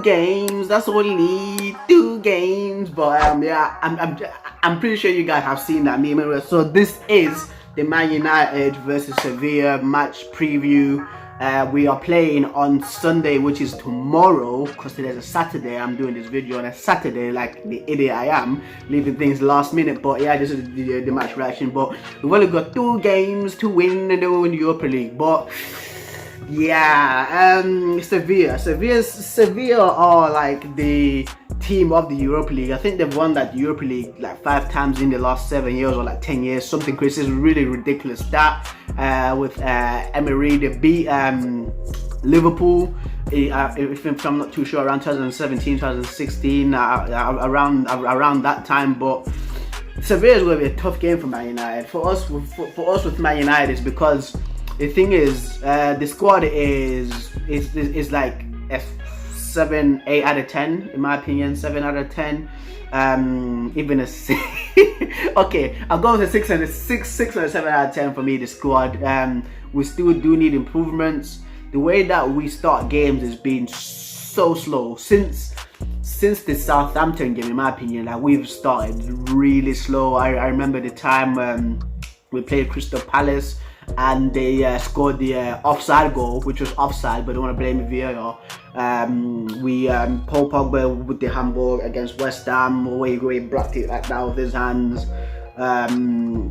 games. That's all you need. 2 games. But yeah, I'm pretty sure you guys have seen that meme anyway. So this is the Man United versus Sevilla match preview. We are playing on Sunday, which is tomorrow, because today's a Saturday. I'm doing this video on a Saturday, like the idiot I am, leaving things last minute. But yeah, this is the match reaction. But we've only got 2 games to win and then we'll win the Europa League. But yeah, Sevilla are like the team of the Europa League. I think they've won that Europa League like 5 times in the last 7 years or like 10 years, something crazy. It's really ridiculous that with Emery. They beat Liverpool, if I'm not too sure, around 2017, 2016, around that time. But Sevilla is going to be a tough game for Man United. For us with Man United, is because the thing is, the squad is like a 7, 8 out of 10 in my opinion. 7 out of 10. Even a 6. Okay, I'll go with a 6 and a 7 out of 10 for me. The squad. We still do need improvements. The way that we start games has been so slow since the Southampton game. In my opinion, like we've started really slow. I remember the time we played Crystal Palace and they scored the offside goal, which was offside, but I don't want to blame VAR. Paul Pogba with the handball against West Ham, where he blocked it like that with his hands.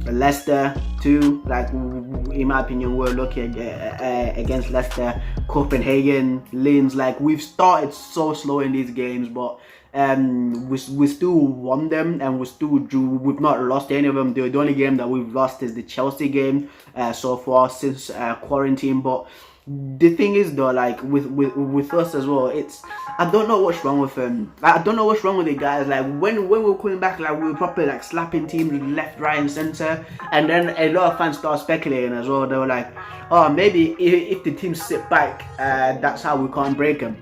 Leicester too, like in my opinion, we're lucky against Leicester. Copenhagen, Linz, like we've started so slow in these games, but we still won them and we still drew. We've not lost any of them. The only game that we've lost is the Chelsea game so far since quarantine. But the thing is though, like with us as well, I don't know what's wrong with them. I don't know what's wrong with the guys. Like when we were coming back, like we were properly like slapping teams left, right and center, and then a lot of fans start speculating as well. They were like, oh, maybe if the teams sit back, that's how we can't break them.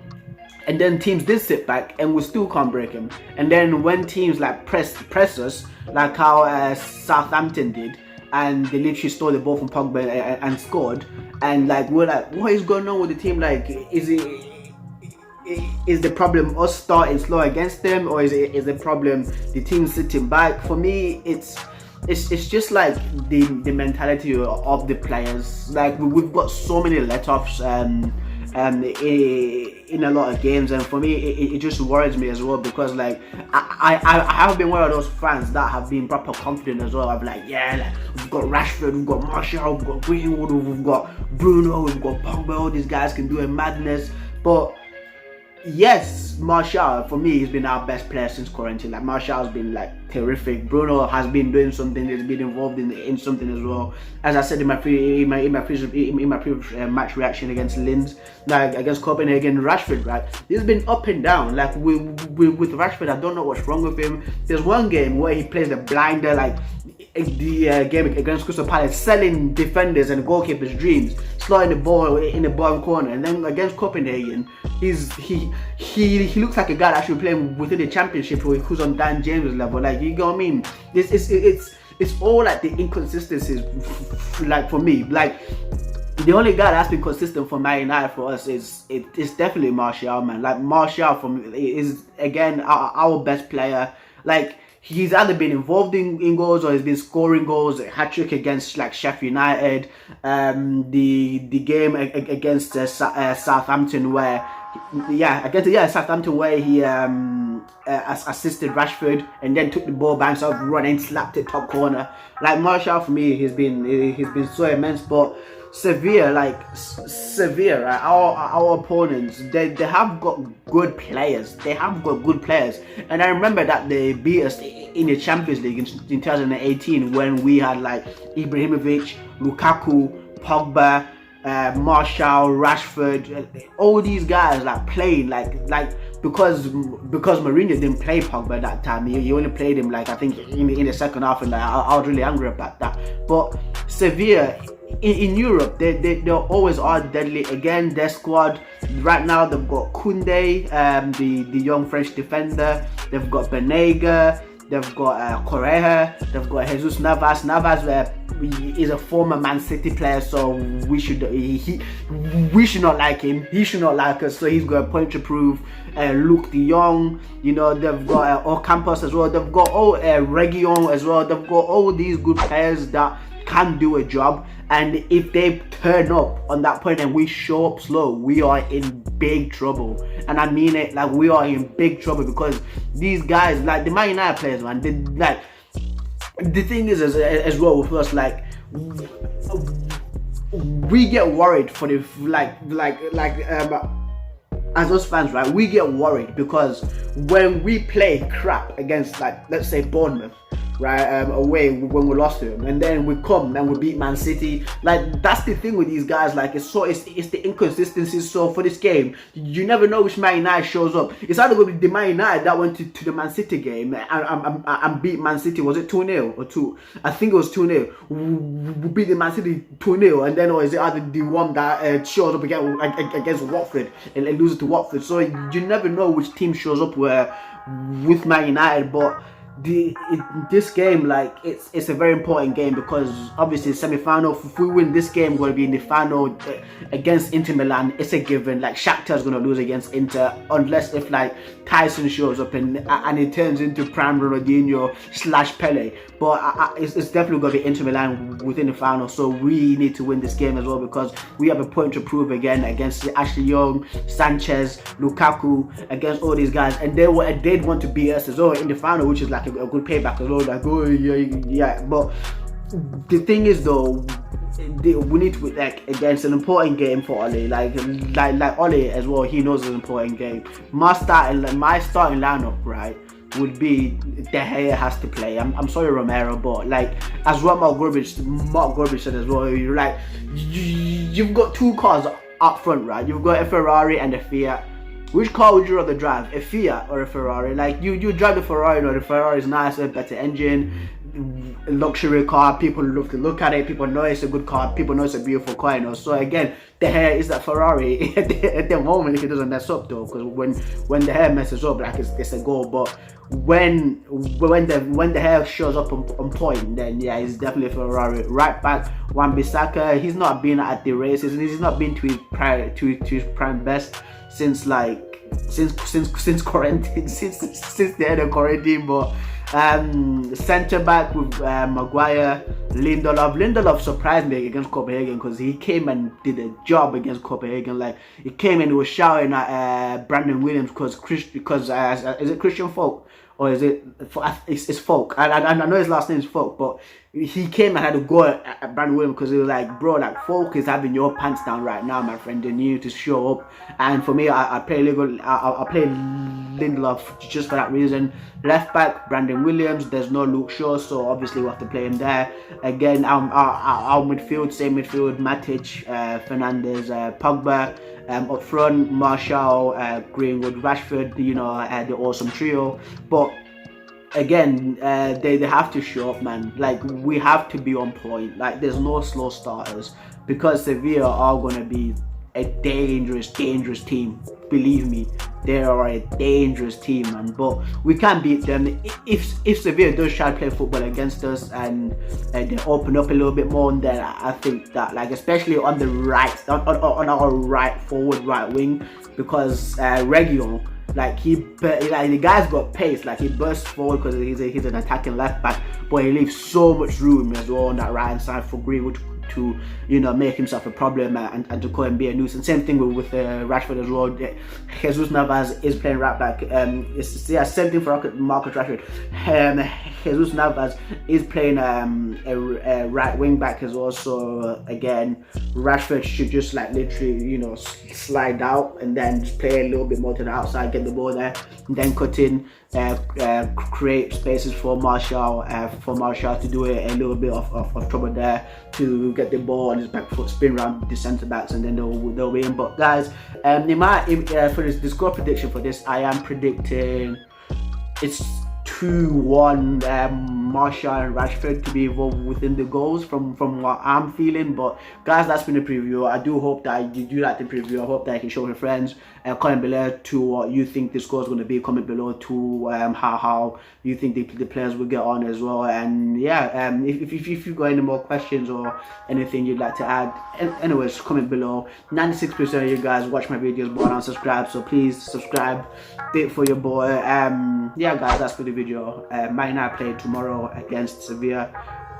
And then teams did sit back and we still can't break them. And then when teams like press us, like how Southampton did, and they literally stole the ball from Pogba and scored, and like we're like, what is going on with the team? Like, is the problem us starting slow against them, or is the problem the team sitting back? For me, it's just like the mentality of the players. Like we've got so many let-offs in a lot of games, and for me it just worries me as well, because like I have been one of those fans that have been proper confident as well. I'm like, yeah, like, we've got Rashford, we've got Martial, we've got Greenwood, we've got Bruno, we've got Pogba. All these guys can do a madness. But yes, Martial for me has been our best player since quarantine. Like Martial has been like terrific. Bruno has been doing something. He's been involved in something as well. As I said in my previous match reaction against Linz, like against Copenhagen, Rashford, right? He's been up and down. Like with Rashford, I don't know what's wrong with him. There's one game where he plays the blinder, like the game against Crystal Palace, selling defenders and goalkeepers' dreams, slotting the ball in the bottom corner. And then against Copenhagen, he looks like a guy that should be playing within the championship, who's on Dan James' level. Like, you know what I mean? It's all like the inconsistencies. Like for me, like the only guy that's been consistent for Man United for us is definitely Martial, man. Like Martial for me is again our best player. Like he's either been involved in goals or he's been scoring goals. A hat-trick against like Sheffield United, the game against Southampton where Southampton where he assisted Rashford and then took the ball by himself, running, slapped it top corner. Like Martial for me, he's been so immense. But Sevilla, right, our opponents, they have got good players. They have got good players. And I remember that they beat us in the Champions League in 2018 when we had like Ibrahimovic, Lukaku, Pogba, Martial, Rashford, all these guys like playing like because Mourinho didn't play Pogba at that time. He only played him like I think in the second half, and I was really angry about that. But Sevilla in Europe, they always are deadly. Again, their squad right now, they've got Koundé, the young French defender. They've got Benega. They've got Correa. They've got Jesus Navas. he's a former Man City player, so we should not like him. He should not like us. So he's got a point to prove. Luke De Jong, you know, they've got Ocampos as well. They've got Region as well. They've got all these good players that can do a job, and if they turn up on that point and we show up slow, we are in big trouble. And I mean it, like, we are in big trouble, because these guys, like the Man United players, man, they, like, the thing is as well with us, like, we get worried for the as us fans, right? We get worried because when we play crap against, like, let's say Bournemouth, right, away when we lost to them, and then we come and we beat Man City. Like, that's the thing with these guys. Like, it's the inconsistencies. So for this game, you never know which Man United shows up. It's either going to be the Man United that went to the Man City game and beat Man City. Was it 2-0 or 2? I think it was 2-0. We beat the Man City 2-0, and then, or is it either the one that shows up against Watford and loses to Watford? So you never know which team shows up with Man United, but this game, like, it's a very important game, because obviously semi-final, if we win this game, we're going to be in the final against Inter Milan. It's a given. Like, Shakhtar's going to lose against Inter, unless if, like, Tyson shows up and it turns into prime Ronaldinho / Pele. But it's definitely going to be Inter Milan within the final, so we need to win this game as well, because we have a point to prove again against Ashley Young, Sanchez, Lukaku, against all these guys, and they'd want to beat us as well in the final, which is like a good payback as well. Like, oh yeah. But the thing is, though, we need to, like, against an important game for Ole. Like Ole as well, he knows it's an important game. My starting lineup, right, would be De Gea has to play. I'm sorry, Romero, but, like, as what Mark Gorbich said as well, you're like, you've got two cars up front, right? You've got a Ferrari and a Fiat. Which car would you rather drive, a Fiat or a Ferrari? Like, you drive the Ferrari, you know, the Ferrari is nicer, better engine, luxury car. People love to look at it. People know it's a good car. People know it's a beautiful car, you know. So again, De Gea is that Ferrari at the moment, if it doesn't mess up, though, because when De Gea messes up, like, it's a goal. But when De Gea shows up on point, then yeah, he's definitely a Ferrari. Right back, Wan-Bissaka, he's not been at the races, and he's not been to his prime best since quarantine, since the end of quarantine. But centre back with Maguire, Lindelof surprised me against Copenhagen, because he came and did a job against Copenhagen. Like, he came and he was shouting at Brandon Williams because is it Christian Folk? Or is it's Folk? I know his last name is Folk, but he came and had to go at Brandon Williams, because he was like, bro, like, Folk is having your pants down right now, my friend. You need to show up. And for me, I play Lindelof just for that reason. Left back, Brandon Williams. There's no Luke Shaw, so obviously we have to play him there. Again, our midfield, same midfield: Matic, Fernandes, Pogba. Up front, Martial, Greenwood, Rashford, you know, the awesome trio. But again, they have to show up, man. Like, we have to be on point. Like, there's no slow starters, because Sevilla are going to be a dangerous team. Believe me, they are a dangerous team, man. But we can beat them if Sevilla does try to play football against us and they open up a little bit more. And then I think that, like, especially on the right, on our right forward, right wing, because Region, like, the guy's got pace. Like, he bursts forward because he's an attacking left back, but he leaves so much room as well on that right hand side for Greenwood to, you know, make himself a problem and to go and be a nuisance. Same thing with Rashford as well. Jesus Navas is playing right back. Same thing for Marcus Rashford. Jesus Navas is playing a right wing back as well. So again, Rashford should just, like, literally, you know, slide out and then just play a little bit more to the outside, get the ball there, and then cut in, create spaces for Martial to do a little bit of trouble there, to get the ball on his back foot, spin around the centre backs, and then they'll win. But guys, for this score prediction for this, I am predicting it's 2-1 Martial and Rashford to be involved within the goals from what I'm feeling. But guys, that's been a preview. I do hope that you do like the preview. I hope that you can show your friends. Comment below to what you think the score is going to be. Comment below to how you think the players will get on as well. And yeah, if you've got any more questions or anything you'd like to add, anyways, comment below. 96% of you guys watch my videos but aren't subscribed, so please subscribe. Do it for your boy. Yeah guys, that's for the video. Man United play tomorrow against Sevilla.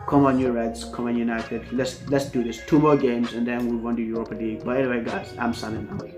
Come on you Reds, come on United. Let's do this. 2 more games and then we won the Europa League. But anyway guys, I'm signing out.